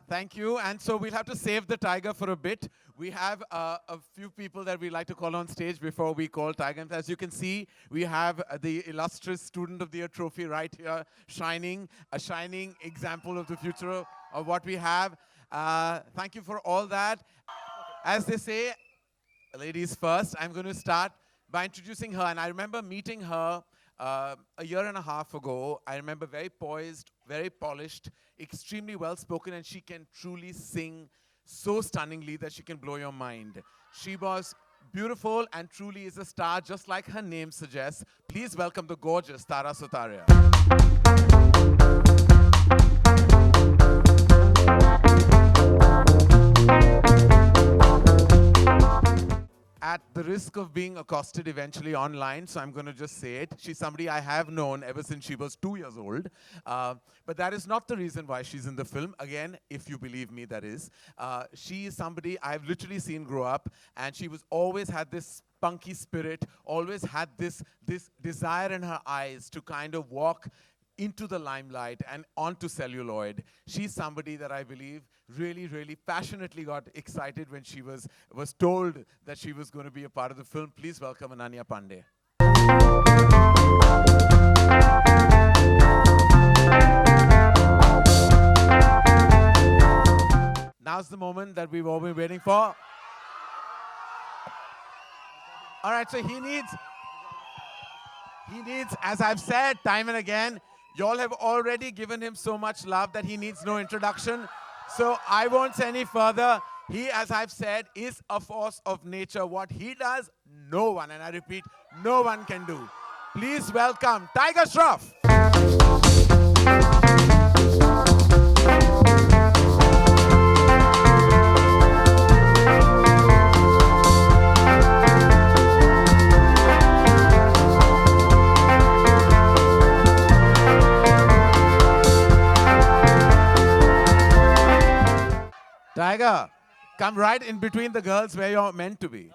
Thank you. And so we'll have to save the tiger for a bit. We have a few people that we like to call on stage before we call Tiger. And as you can see, we have the illustrious Student of the Year trophy right here, shining, a shining example of the future of what we have. Thank you for all that. As they say, ladies first, I'm going to start by introducing her. And I remember meeting her a year and a half ago. I remember very poised, very polished, extremely well spoken, and she can truly sing so stunningly that she can blow your mind. She was beautiful and truly is a star, just like her name suggests. Please welcome the gorgeous Tara Sutaria. At the risk of being accosted eventually online, so I'm going to just say it. She's somebody I have known ever since she was 2 years old. But that is not the reason why she's in the film. Again, if you believe me, that is. She is somebody I've literally seen grow up, and she was always had this spunky spirit, always had this desire in her eyes to kind of walk into the limelight and onto celluloid. She's somebody that I believe really, really passionately got excited when she was told that she was going to be a part of the film. Please welcome Ananya Pandey. Now's the moment that we've all been waiting for. All right, so he needs, as I've said time and again, y'all have already given him so much love that he needs no introduction. So I won't say any further. He, as I've said, is a force of nature. What he does, no one, and I repeat, no one can do. Please welcome Tiger Shroff. Tiger, come right in between the girls where you're meant to be.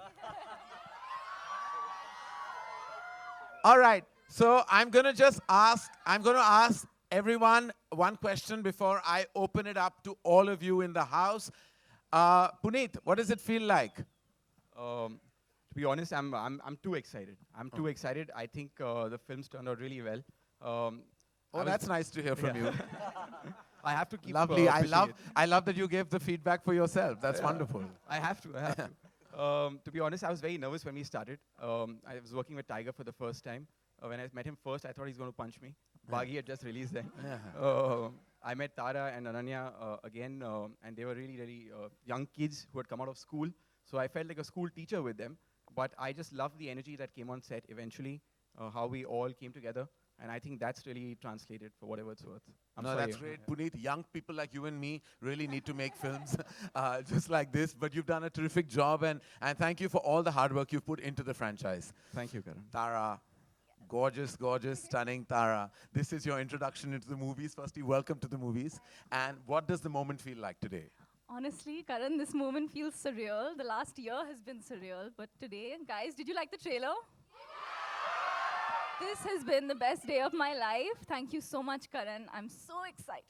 All right, so I'm going to ask everyone one question before I open it up to all of you in the house. Puneet, what does it feel like? To be honest, I'm too excited. I'm too excited. I think the film's turned out really well. That's nice to hear from you. I have to keep. Lovely. I love that you gave the feedback for yourself. That's wonderful. I have to. To be honest, I was very nervous when we started. I was working with Tiger for the first time. When I met him first, I thought he's going to punch me. Baghi had just released then. I met Tara and Ananya again, and they were really, really young kids who had come out of school. So I felt like a school teacher with them. But I just loved the energy that came on set eventually, how we all came together. And I think that's really translated for whatever it's worth. That's great. Puneet, young people like you and me really need to make films just like this. But you've done a terrific job, and thank you for all the hard work you've put into the franchise. Thank you, Karan. Tara, gorgeous, gorgeous, stunning Tara. This is your introduction into the movies. Firstly, welcome to the movies. And what does the moment feel like today? Honestly, Karan, this moment feels surreal. The last year has been surreal. But today, guys, did you like the trailer? This has been the best day of my life. Thank you so much, Karan. I'm so excited.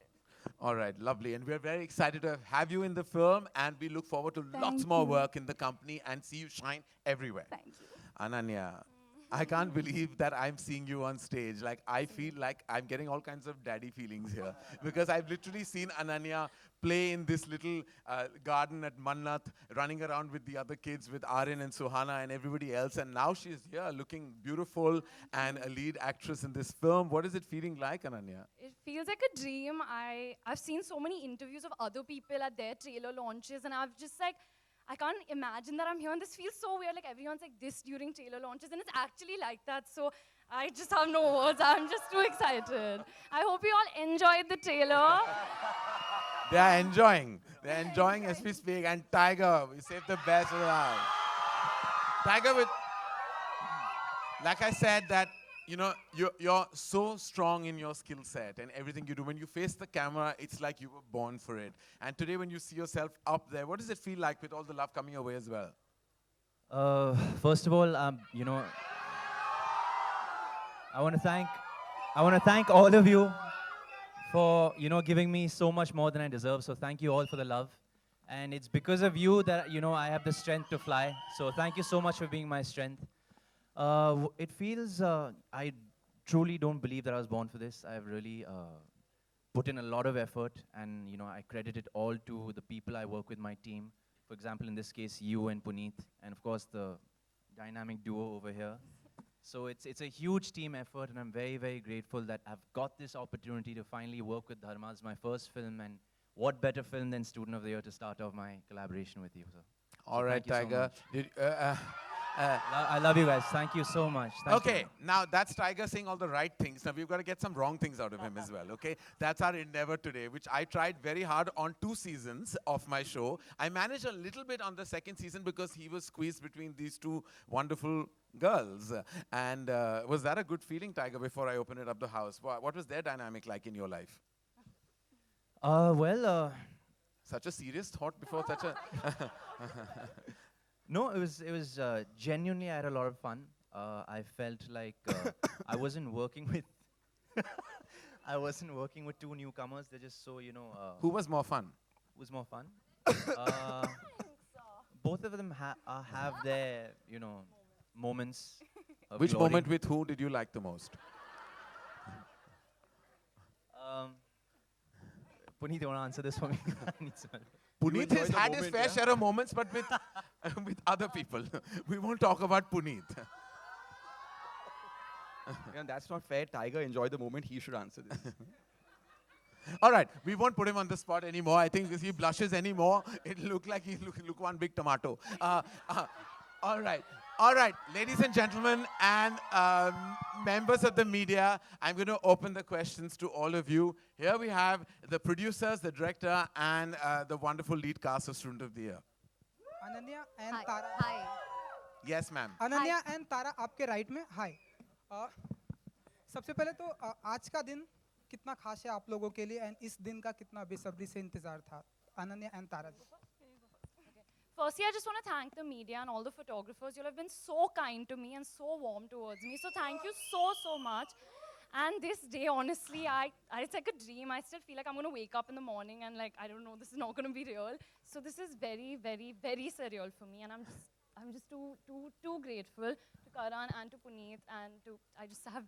All right, lovely. And we're very excited to have you in the film, and we look forward to lots more work in the company and see you shine everywhere. Thank you. Ananya, I can't believe that I'm seeing you on stage. Like, I feel like I'm getting all kinds of daddy feelings here because I've literally seen Ananya play in this little garden at Mannat, running around with the other kids, with Aryan and Suhana and everybody else. And now she's here looking beautiful and a lead actress in this film. What is it feeling like, Ananya? It feels like a dream. I've seen so many interviews of other people at their trailer launches, and I've just like, I can't imagine that I'm here, and this feels so weird, like everyone's like this during trailer launches, and it's actually like that, so I just have no words. I'm just too excited. I hope you all enjoyed the trailer. They are enjoying. They're enjoying as we speak. And Tiger, we saved the best for the last. Tiger, like I said, that you're so strong in your skill set and everything you do. When you face the camera, it's like you were born for it. And today, when you see yourself up there, what does it feel like with all the love coming your way as well? First of all, I want to thank all of you for giving me so much more than I deserve. So thank you all for the love, and it's because of you that I have the strength to fly. So thank you so much for being my strength. It feels I truly don't believe that I was born for this. I've really put in a lot of effort, and I credit it all to the people I work with, my team. For example, in this case, you and Puneet, and of course the dynamic duo over here. So it's a huge team effort, and I'm very, very grateful that I've got this opportunity to finally work with Dharma. It's my first film, and what better film than Student of the Year to start off my collaboration with you. So, All right, thank you so Tiger. much. I love you guys. Thank you so much. Thank you. Okay, now that's Tiger saying all the right things. Now we've got to get some wrong things out of him as well, okay? That's our endeavor today, which I tried very hard on 2 seasons of my show. I managed a little bit on the second season because he was squeezed between these 2 wonderful girls. And was that a good feeling, Tiger, before I open it up the house? What was their dynamic like in your life? Well, Such a serious thought before such a... no, it was genuinely, I had a lot of fun. I felt like I wasn't working with I wasn't working with 2 newcomers. They're just so Who was more fun? was more fun. Both of them have their moments. Of Which glory. moment with who did you like the most? Puneet, you want to answer this for me? I need some help. Puneet enjoy has the had his moment, fair yeah? share of moments, but with with other people. We won't talk about Puneet. That's not fair. Tiger enjoyed the moment. He should answer this. All right, we won't put him on the spot anymore. I think if he blushes anymore, it'll look like he look one big tomato. All right, ladies and gentlemen, and members of the media, I'm going to open the questions to all of you. Here we have the producers, the director, and the wonderful lead cast of Student of the Year. Ananya and Hi. Tara Hi. Yes, ma'am. Ananya and Tara आपके right में हाय सबसे पहले तो आज का दिन कितना खास है आप लोगों के लिए एंड इस दिन का कितना बेसब्री से इंतजार था Ananya and Tara ji Firstly, I just want to thank the media and all the photographers. You have been so kind to me and so warm towards me. So thank you so, so much. And this day, honestly, it's like a dream. I still feel like I'm going to wake up in the morning and like, I don't know, this is not going to be real. So this is very, very, very surreal for me. And I'm just too grateful to Karan and to Puneet and I just have...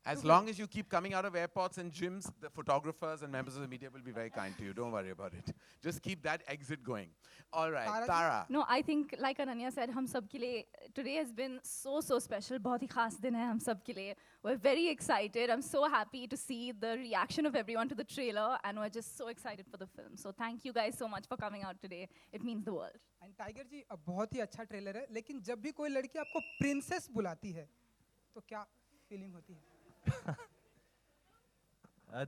As long as you keep coming out of airports and gyms, the photographers and members of the media will be very kind to you. Don't worry about it. Just keep that exit going. All right, Tara ji? Tara. No, I think like Ananya said, हम सब के लिए today has been so special. बहुत ही खास दिन है हम सब के लिए. We're very excited. I'm so happy to see the reaction of everyone to the trailer, and we're just so excited for the film. So thank you guys so much for coming out today. It means the world. And Tiger ji बहुत ही अच्छा trailer है लेकिन जब भी कोई लड़की आपको प्रिंसेस बुलाती है तो क्या फीलिंग होती है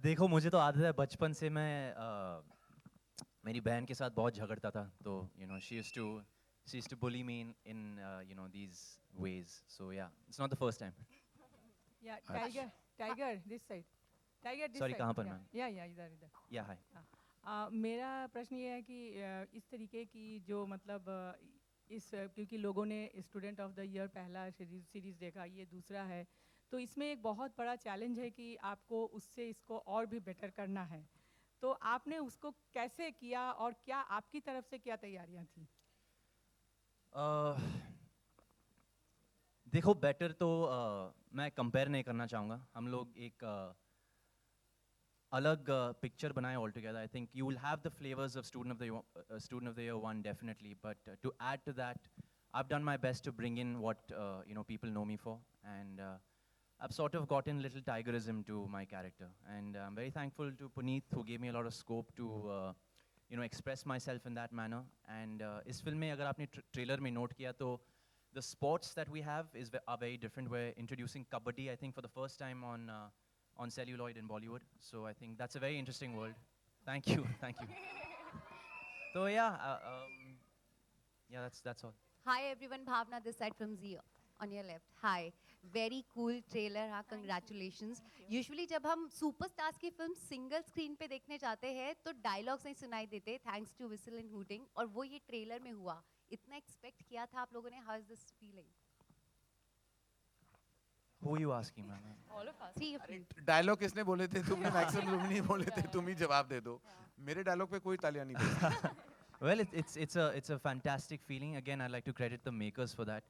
देखो मुझे तो आदत है बचपन से मैं मेरी बहन के साथ बहुत झगड़ता था तो she used to bully me in these ways. So yeah, it's not the first time. Yeah, Tiger, this side. Tiger, this Sorry, side. कहाँ पर Yeah. मैम? Yeah, इधर. Yeah, hi. मेरा प्रश्न ये है कि इस तरीके की जो मतलब क्योंकि लोगों ने स्टूडेंट ऑफ द ईयर पहला सीरीज देखा, ये दूसरा है, तो इसमें एक बहुत बड़ा चैलेंज है कि आपको उससे इसको और भी बेटर करना है. तो आपने उसको कैसे किया और क्या आपकी तरफ से क्या तैयारियां थी? देखो बेटर तो मैं कंपेयर नहीं करना चाहूँगा. हम लोग एक अलग पिक्चर बनाए all together. I think you will have the flavours of student of the year one definitely, but to add to that I've done my best to bring in what people know me for, and I've sort of gotten little tigerism to my character, and I'm very thankful to Puneet who gave me a lot of scope to express myself in that manner. And इस film में अगर आपने trailer में note किया तो the sports that we have are very different. We're introducing kabaddi, I think, for the first time on celluloid in Bollywood. So I think that's a very interesting world. Thank you, thank you. So yeah, that's all. Hi everyone, Bhavna this side from Zee on your left. Hi, very cool trailer. हाँ, congratulations. Usually जब हम superstars की film single screen पे देखने जाते हैं तो dialogues नहीं सुनाई देते thanks to whistle and hooting, और वो ये ट्रेलर में हुआ. इतना एक्सपेक्ट किया था आप लोगों ने. How is this feeling? Who are you asking, ma'am? All of us. Three of you. Dialogue किसने बोले थे? तुमने मैक्सिमम तुम नहीं बोले थे, तुम ही जवाब दे दो. मेरे डायलॉग पे कोई तालियां नहीं बजती. Well, it's a fantastic feeling. Again, I'd like to credit the makers for that.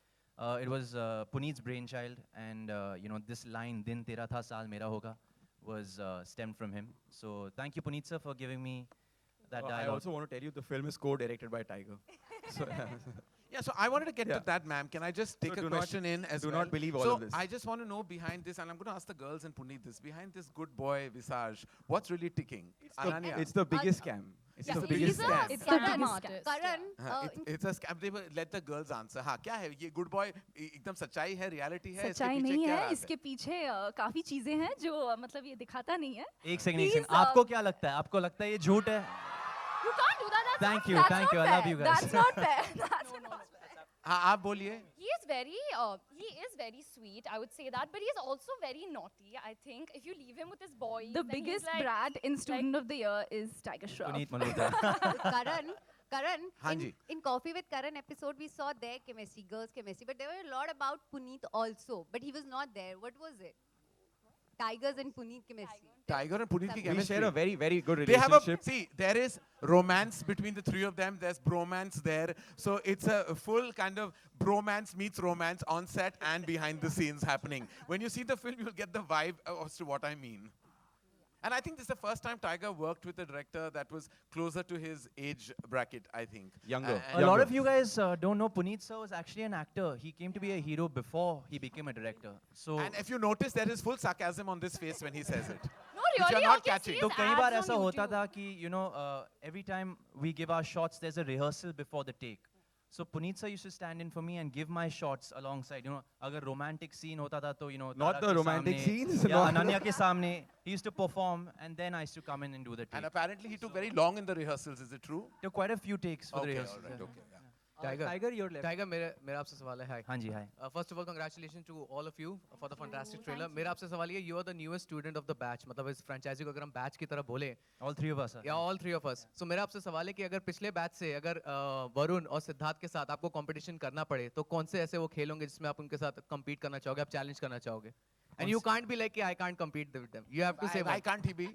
It was Puneet's brainchild, and you know, this line "Din tera tha, saal mera hoga" was stemmed from him. So thank you, Puneet sir, for giving me that I dialogue. also want to tell you the film is co-directed by Tiger. So, Yeah, so I wanted to get Yeah. to that, ma'am. Can I just take So a do not- question in as do well? not believe all so of this. I just want to know behind this, and I'm going to ask the girls and Puneet this. Behind this good boy visage, what's really ticking? Ananya. it's the biggest scam. It's Yeah, the so biggest he's a- scam. It's the Karan biggest artist, Karan, It's a scam. They will let the girls answer. हाँ, क्या है ये good boy? एकदम सच्चाई है, reality है. इसके सच्चाई पीछे नहीं क्या है, राज इसके पीछे काफी चीजें हैं जो मतलब ये दिखाता नहीं है. एक सेकंड, एक सेकंड. Please, आपको क्या लगता है? आपको लगता है ये झूठ है? You can't do that. That's Thank not, you, that's thank not you. I fair. love you guys. That's not fair. That's not fair. हाँ, आप बोलिए. He is very sweet, I would say that, but he is also very naughty. I think if you leave him with his boys, The then he's biggest like, brat in Student of the Year is Tiger Shroff. Puneet Malhotra. Karan, हाँ जी. in Coffee with Karan episode, we saw their chemistry, girls' chemistry, but there were a lot about Puneet also, but he was not there. What was it? Tigers and Puneet chemistry. Tiger and Puneet की We We chemistry. share a very, very good They have a relationship. see. There is romance between the three of them. There's bromance there. So it's a full kind of bromance meets romance on set and behind the scenes happening. When you see the film, you'll get the vibe as to what I mean. And I think this is the first time Tiger worked with a director that was closer to his age bracket, I think. Younger. A lot of you guys don't know Puneet sir was actually an actor. He came to be a hero before he became a director. So And if you notice, there is full sarcasm on this face when he says it. no, Which really, you're not all you catching. see तो is कई बार ads ऐसा on होता YouTube. था कि you know every time we give our shots there's a rehearsal before the take. So Puneet sir used to stand in for me and give my shots alongside. You know, अगर romantic scene होता था तो you know Not Tara the के romantic सामने, scenes, या no. Ananya के सामने. He used to perform and then I used to come in and do the take. And apparently, he took very long in the rehearsals. Is it true? Took quite a few takes for the Okay, rehearsals. all right, yeah. okay. yeah. Tiger, your left. Tiger, मेरा आपसे सवाल है. Hi. हाँ जी, hi. First of all, congratulations to all of you for the fantastic trailer. मेरा आपसे सवाल ये, you are the newest student of the batch. मतलब इस franchise को अगर हम batch की तरह बोले, All three of us. Are. या all three of us. So मेरा आपसे सवाल है कि अगर पिछले batch से अगर वरुण और सिद्धार्थ के साथ आपको competition करना पड़े, तो कौन से ऐसे वो खेल होंगे जिसमें आप उनके साथ compete करना चाहोगे, आप challenge करना चाहोगे? And you can't be like कि I can't compete with them. You have to say Why one. can't he be?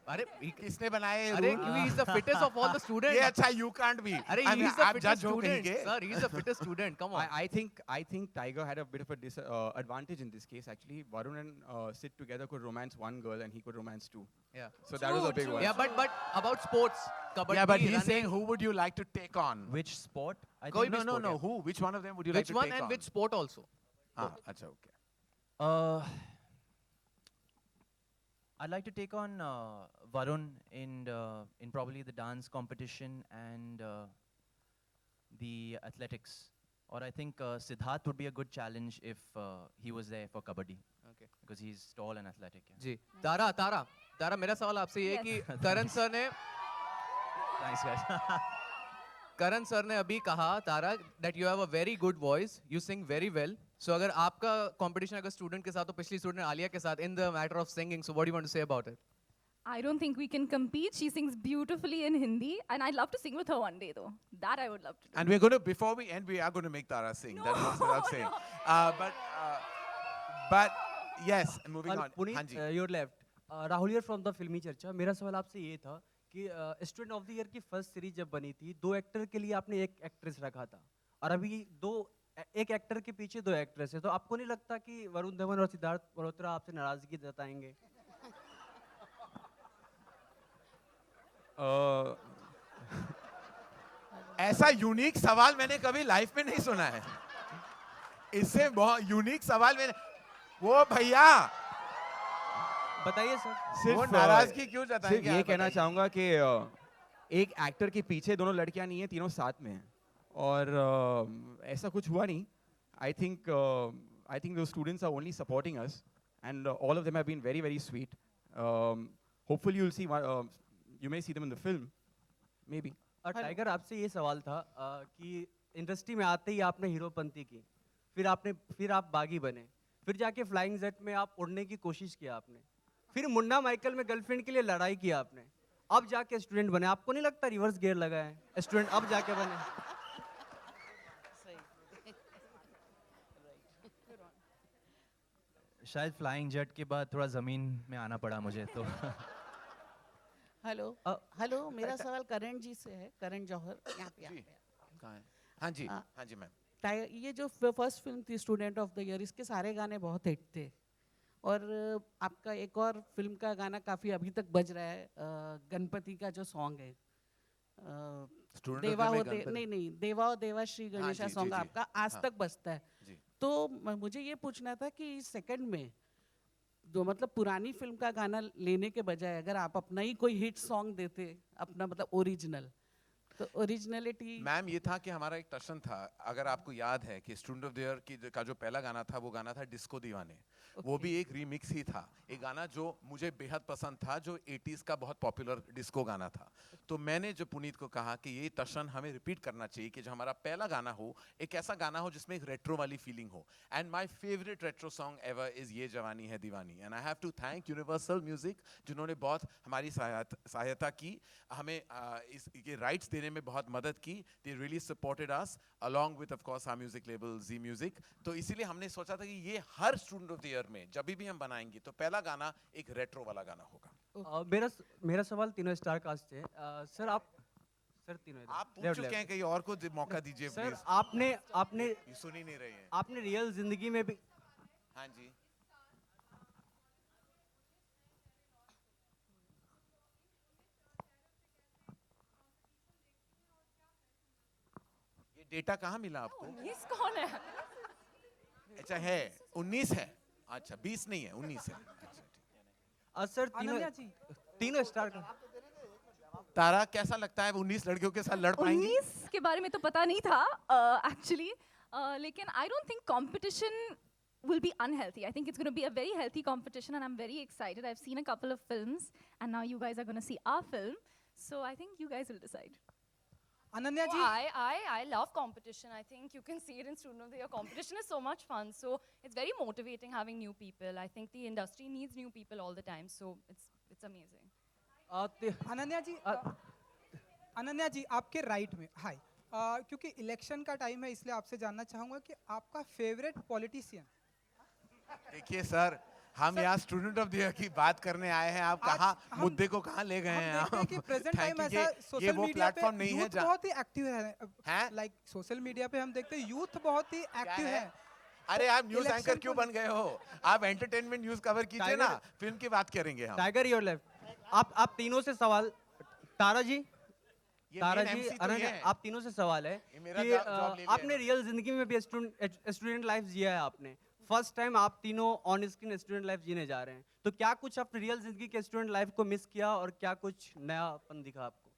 अरे किसने बनाए ये अरे rule? क्योंकि he is the fittest of all the students. ये अच्छा you can't be. अरे I he mean, is the आप fittest judge हो कहीं student. के. Sir, he is the fittest student. Come on. I think Tiger had a bit of a advantage in this case actually. Varun and Sid together could romance one girl and he could romance two. Yeah. So that was a big one. Yeah, but about sports, kabaddi, Yeah, but he's running, saying who would you like to take on? Which sport? I कोई think भी No, sport, yeah. who? Which one of them would you Which like to one take and on? which sport also? Ah, अच्छा, okay. I'd like to take on Varun in probably the dance competition and the athletics. Or I think Siddharth would be a good challenge if he was there for kabaddi. Okay. Because he's tall and athletic. Yeah. जी तारा मेरा सवाल आपसे ये है कि करण sir ने Thanks, guys. करण sir ने अभी कहा तारा that you have a very good voice, you sing very well. So अगर आपका competition अगर student के साथ तो पिछली student आलिया के साथ in the matter of singing, so what do you want to say about it? I don't think we can compete. She sings beautifully in Hindi, and I'd love to sing with her one day, though. That I would love to do. And we're going to, before we end, we are going to make Tara sing. That goes without saying. But yes, and moving on. Puneet, Hanji. your left. Rahul here from the फिल्मी चर्चा. मेरा सवाल आपसे ये था कि student of the year की first series जब बनी थी, 2 एक्टर के लिए आपने 1 एक्ट्रेस रखा था, और अभी एक एक्टर के पीछे 2 एक्ट्रेस है, तो आपको नहीं लगता कि वरुण धवन और सिद्धार्थ मल्होत्रा आपसे नाराजगी जताएंगे? ऐसा यूनिक सवाल मैंने कभी लाइफ में नहीं सुना है. इससे बहुत यूनिक सवाल मैंने. वो भैया बताइए सर. वो नाराजगी क्यों सिर्फ जताएंगे? ये आप कहना बताइए. चाहूँगा कि एक एक्टर के पीछे दोनों लड़कियां नहीं हैं, तीनों साथ में हैं. और ऐसा कुछ हुआ नहीं. I think those students are only supporting us, and all of them have been very, very sweet. Hopefully you'll see, you may see them in the film, maybe. और टाइगर आपसे ये सवाल था कि इंडस्ट्री में आते ही आपने हीरोपंती की, फिर आप बागी बने, फिर जाके फ्लाइंग जेट में आप उड़ने की कोशिश किया आपने, फिर मुन्ना माइकल में गर्लफ्रेंड के लिए लड़ाई किया आपने, अब जाके स्टूडेंट बने. आपको नहीं लगता रिवर्स गियर लगा है? स्टूडेंट अब जाके बने. शायद फ्लाइंग जेट के बाद थोड़ा ज़मीन में आना पड़ा मुझे तो हेलो हेलो मेरा सवाल करण जी से है, करण जौहर यहाँ पे जी। यहाँ पे। कहाँ है? हाँ जी, हाँ। हाँ जी मैम। ये जो फर्स्ट फिल्म थी स्टूडेंट ऑफ द ईयर, इसके सारे गाने बहुत हिट थे और आपका एक और फिल्म का गाना काफ़ी अभी तक बज रहा है, गणपति का जो सॉन्ग है, Student of the देवा Year हो में दे गणपति। नहीं नहीं देवा हो देवा श्री हाँ गणेशा जी, जी, सॉन्ग जी। आपका आज हाँ। तक बजता है। जी। तो मुझे ये पूछना था कि सेकंड में जो मतलब पुरानी फिल्म का गाना लेने के बजाय अगर आप अपना ही कोई हिट सॉन्ग देते, अपना मतलब ओरिजिनल, तो ओरिजिनलिटी। मैम ये था कि हमारा एक टशन था, अगर आपको याद है कि स्टूडेंट ऑफ द ईयर की का जो पहला गाना था वो गाना था डिस्को दीवाने। वो भी एक रीमिक्स ही था, एक गाना जो मुझे बेहद पसंद था, जो 80s का बहुत पॉपुलर डिस्को गाना था। तो मैंने जो पुनीत को कहा कि ये टशन हमें रिपीट करना चाहिए कि जो हमारा पहला गाना हो एक ऐसा गाना हो जिसमें एक रेट्रो वाली फीलिंग हो। And my favourite retro song ever is Yeh Jawaani Hai Deewani. And I have to thank Universal Music जिन्होंने बहुत हमारी सहायता की, हमें इसके राइट्स देने में बहुत मदद की। They really supported us along with of course our music label Z Music। तो इसीलिए हमने सोचा था कि ये हर स्टूडेंट ऑफ द ईयर में जब भी हम बनाएंगे तो पहला गाना एक रेट्रो वाला गाना होगा। मेरा सवाल तीनों स्टार कास्ट से सर आप सर तीनों इधर, आप पूछ left, चुके left। हैं, कहीं और को मौका दीजिए सर प्लीज। आपने ये सुन ही नहीं रहे हैं। आपने रियल जिंदगी में भी हाँ जी। ये डेटा कहाँ मिला आपको? 19 कौन है? अच्छा है 19 है, अच्छा 20 नहीं है 19 है। अच्छा ठीक। सर अनन्या जी, तीनों स्टार तारा कैसा लगता है 19 लड़कियों के साथ लड़ पाएंगी? 19 के बारे में तो पता नहीं था एक्चुअली, लेकिन I don't think competition will be unhealthy. I think it's going to be a very healthy competition and I'm very excited. I've seen a couple of films and now you guys are going to see our film. So I think you guys will decide. Ananya ji, I love competition. I think you can see it in Student of the Year. Competition is so much fun. So it's very motivating having new people. I think the industry needs new people all the time. So it's amazing. Ananya ji, Ananya ji आपके right में हाय, क्योंकि election का time है इसलिए आपसे जानना चाहूंगा कि आपका फेवरेट पॉलिटिशियन। देखिए सर, हम यहाँ स्टूडेंट ऑफ द ईयर की बात करने आए हैं, आप कहाँ मुद्दे को कहाँ ले गए हैं देखते हैं कि आप? प्रेजेंट टाइम Thank you, ऐसा ये सोशल वो मीडिया पे प्लेटफॉर्म नहीं है यूथ जहाँ बहुत ही एक्टिव है, हैं? लाइक सोशल मीडिया पे हम देखते हैं यूथ बहुत ही एक्टिव है? है। अरे आप न्यूज Election एंकर क्यों को- बन गए हो? आप एंटरटेनमेंट न्यूज कवर कीजिए ना, फिल्म की बात करेंगे हम। Tiger your left. आप तीनों से सवाल, तारा जी, ये तारा main जी, MC तो ये अनन्या, है। आप तीनों से सवाल है ये मेरा कि जॉब ले लिया आपने है। रियल जिंदगी में भी स्टूडेंट लाइफ जिया है आपने, फर्स्ट टाइम आप तीनों ऑन स्क्रीन स्टूडेंट लाइफ जीने जा रहे हैं, तो क्या कुछ आपने रियल जिंदगी के स्टूडेंट लाइफ को मिस किया और क्या कुछ नयापन दिखा आपको?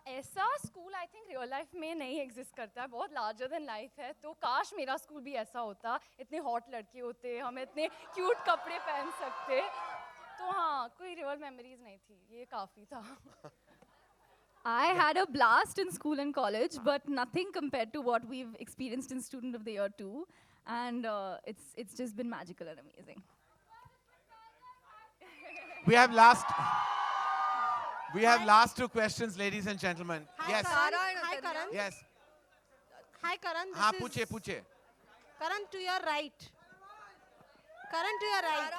ऐसा school I think real life में नहीं एग्जिस्ट करता है, बहुत लार्जर देन लाइफ है। तो काश मेरा स्कूल भी ऐसा होता, इतने हॉट लड़के होते, हम इतने क्यूट कपड़े पहन सकते। तो हाँ, कोई रियल मेमोरीज नहीं थी, ये काफ़ी था। I had a blast in school and college, but nothing compared to what we've experienced in Student of the Year 2. And it's just been magical and amazing. We have last two questions, ladies and gentlemen. Yes. Hi Karan. Yes. Hi Karan. हाँ पूछे। Karan, to your right. Karan, to your right.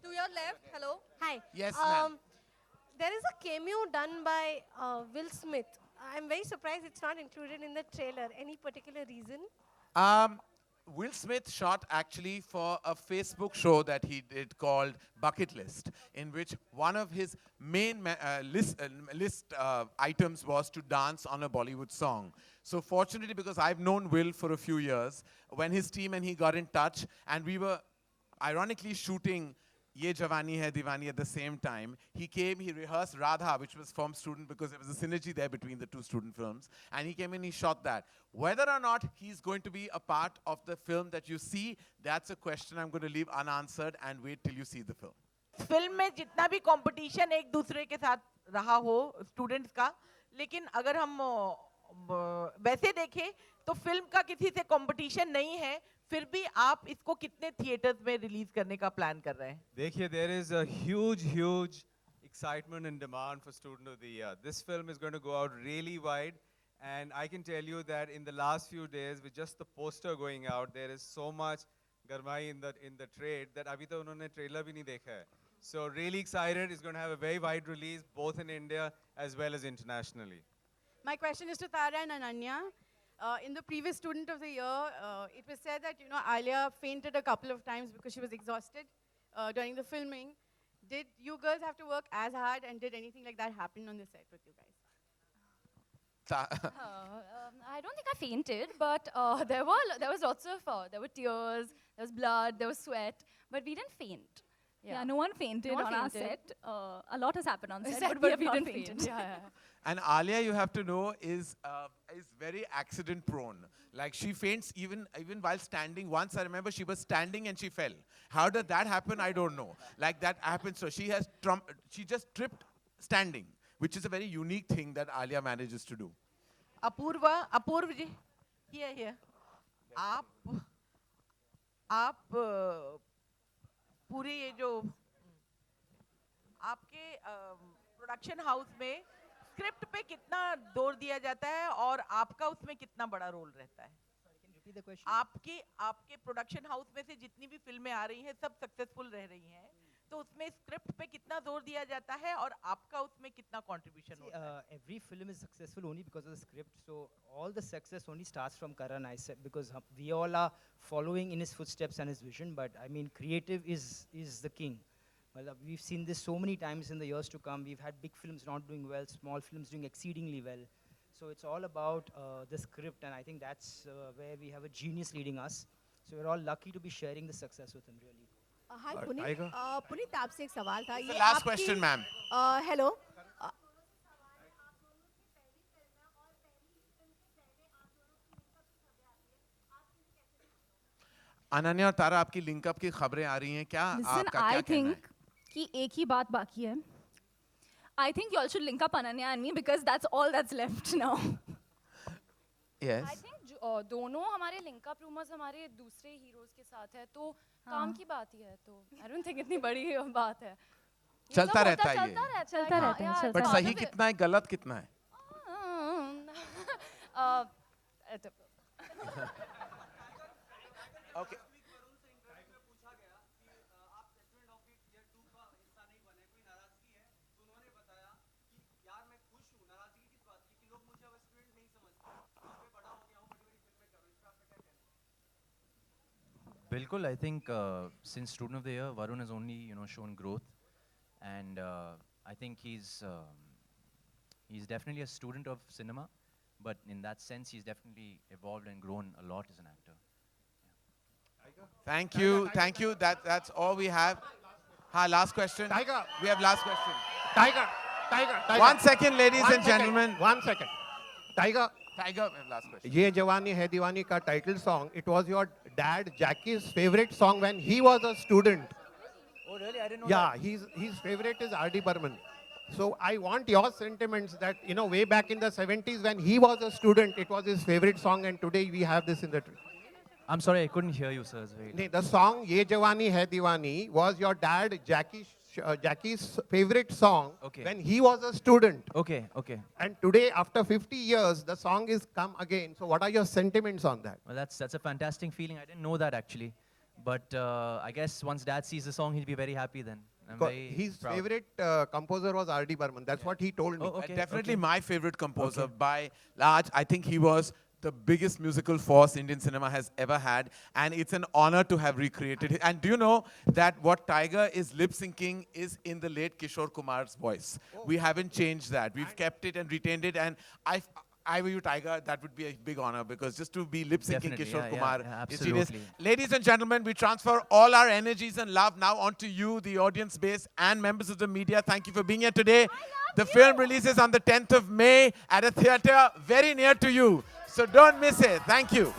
To your left. Hello. Hi. Yes, ma'am. There is a cameo done by Will Smith. I'm very surprised it's not included in the trailer. Any particular reason? Will Smith shot actually for a Facebook show that he did called Bucket List, in which one of his main list items was to dance on a Bollywood song. So fortunately, because I've known Will for a few years, when his team and he got in touch, and we were ironically shooting Ye Jawani Hai Diwani at the same time, he came, he rehearsed Radha, which was from Student, because there was a synergy there between the two student films, and he came in, he shot that. Whether or not he's going to be a part of the film that you see, that's a question I'm going to leave unanswered and wait till you see the film. Film में जितना भी competition एक दूसरे के साथ रहा हो students का, लेकिन अगर हम वैसे देखें तो फिल्म का किसी से कंपटीशन नहीं है, फिर भी आप इसको कितने थिएटर्स में रिलीज करने का प्लान कर रहे हैं? देखिए, there is a huge excitement and demand for Student of the Year. This film is going to go out really wide, and I can tell you that in the last few days, with just the poster going out, there is so much गरमाई in the trade that अभी तो उन्होंने trailer भी नहीं देखा है. So really excited. It's going to have a very wide release both in India as well as internationally. My question is to Tara and Ananya. In the previous Student of the Year, it was said that Alia fainted a couple of times because she was exhausted during the filming. Did you girls have to work as hard, and did anything like that happen on the set with you guys? I don't think I fainted, but there was lots of there were tears, there was blood, there was sweat, but we didn't faint. Yeah, no one fainted No one on our fainted. set. A lot has happened on set, Set, but we but have we not didn't fainted. faint. And Alia, you have to know, is very accident prone. Like she faints even while standing. Once I remember she was standing and she fell. How did that happen? I don't know. Like that happened. So she just tripped standing, which is a very unique thing that Alia manages to do. Apoorva ji, here. आप पूरे ये जो आपके production house में script पे कितना जोर दिया जाता है और आपका उसमें कितना बड़ा रोल रहता है? आपके प्रोडक्शन हाउस में से जितनी भी फिल्में आ रही हैं सब सक्सेसफुल रह रही हैं, तो उसमें स्क्रिप्ट पे कितना जोर दिया जाता है और आपका उसमें कितना कंट्रीब्यूशन होता है? Every film is successful only because of the script. So all the success only starts from Karan, I said, because we all are following in his footsteps and his vision. But I mean, creative is the king. Well, we've seen this so many times in the years to come. We've had big films not doing well, small films doing exceedingly well. So it's all about the script, and I think that's where we have a genius leading us. So we're all lucky to be sharing the success with him, really. Hi, Puneet. Puneet, आपसे एक सवाल था. The last question, ma'am. Hello. Ananya और तारा, आपकी linkup की खबरें आ रही हैं क्या? Listen, आपका I क्या कहना think कि एक ही बात बाकी है. I think you all should link up Ananya and me because that's all that's left now. है? Yes. I think दोनों हमारे लिंकअप रूमर्स हमारे दूसरे हीरोज के साथ है, तो काम की बात ही है, तो आई डोंट थिंक इतनी बड़ी बात है. ये चलता सब रहता है ये. चलता रहता है, चलता बट है. सही कितना है, गलत कितना है? Okay. Bilkul, I think since Student of the Year, Varun has only shown growth, and I think he's definitely a student of cinema, but in that sense, he's definitely evolved and grown a lot as an actor. Thank you. That's all we have. Last question. Tiger. We have last question. Tiger. 1 second, ladies One and second. gentlemen. 1 second. Tiger. Tiger, we have last question. ये जवानी है दीवानी का title song. It was your dad Jackie's favorite song when he was a student. Oh, really? I didn't know Yeah, his favorite is R.D. Burman. So I want your sentiments that way back in the 70s when he was a student, it was his favorite song, and today we have this in the. I'm sorry, I couldn't hear you, sir. The song "Ye Jawani Hai Diwani" was your dad Jackie's favorite song when he was a student. Okay. And today, after 50 years, the song is come again. So what are your sentiments on that? Well, that's a fantastic feeling. I didn't know that actually, but I guess once Dad sees the song, he'll be very happy then. I'm very His proud. favorite composer was R.D. Burman. That's what he told me. Oh, okay. Definitely my favorite composer by large. I think he was the biggest musical force Indian cinema has ever had, and it's an honor to have recreated it. And do you know that what Tiger is lip syncing is in the late Kishore Kumar's voice? We haven't changed that. We've kept it and retained it, and I were you, Tiger, that would be a big honor, because just to be lip syncing Definitely, Kishore yeah, Kumar yeah, is genius. absolutely. Ladies and gentlemen, we transfer all our energies and love now onto you, the audience base, and members of the media. Thank you for being here today. The film releases on the 10th of May at a theater very near to you. So don't miss it. Thank you.